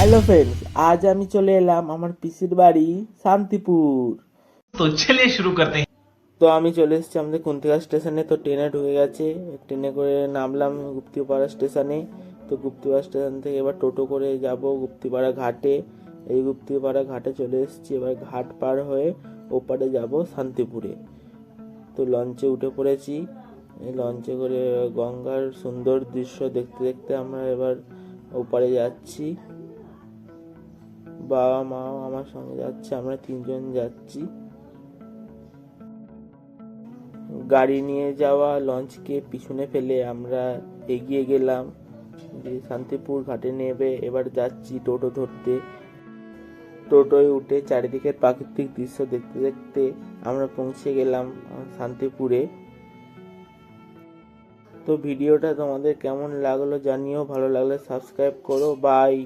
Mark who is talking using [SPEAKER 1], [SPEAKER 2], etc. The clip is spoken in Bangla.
[SPEAKER 1] হ্যালো ফ্রেন্ডস, আজ আমি চলে এলাম আমার পিসির বাড়ি শান্তিপুর।
[SPEAKER 2] तो चलिए शुरू करते हैं।
[SPEAKER 1] তো আমি চলে এসেছি আমাদের কুন্তিকা স্টেশনে। তো ট্রেনে ঢুকে গেছে, ট্রেনে করে নামলাম গুপ্তিপাড়া স্টেশনে। তো গুপ্তিপাড়া স্টেশন থেকে এবার টোটো করে যাব গুপ্তিপাড়া ঘাটে। এই গুপ্তিপাড়া ঘাটে চলে এসেছি, এবার ঘাট পার হয়ে ওপারে যাব শান্তিপুরে। তো লঞ্চে উঠে পড়েছি। এই লঞ্চে করে গঙ্গার সুন্দর দৃশ্য দেখতে দেখতে আমরা এবার ওপারে যাচ্ছি। বাবা মাও আমার সঙ্গে যাচ্ছে, আমরা তিনজন যাচ্ছি। গাড়ি নিয়ে যাওয়া লঞ্চকে পিছনে ফেলে আমরা এগিয়ে গেলাম, যে শান্তিপুর ঘাটে নেবে এবার যাচ্ছি টোটো ধরতে। টোটোয় উঠে চারিদিকের প্রাকৃতিক দৃশ্য দেখতে দেখতে আমরা পৌঁছে গেলাম শান্তিপুরে। তো ভিডিওটা তোমাদের কেমন লাগলো জানিও, ভালো লাগলে সাবস্ক্রাইব করো। বাই।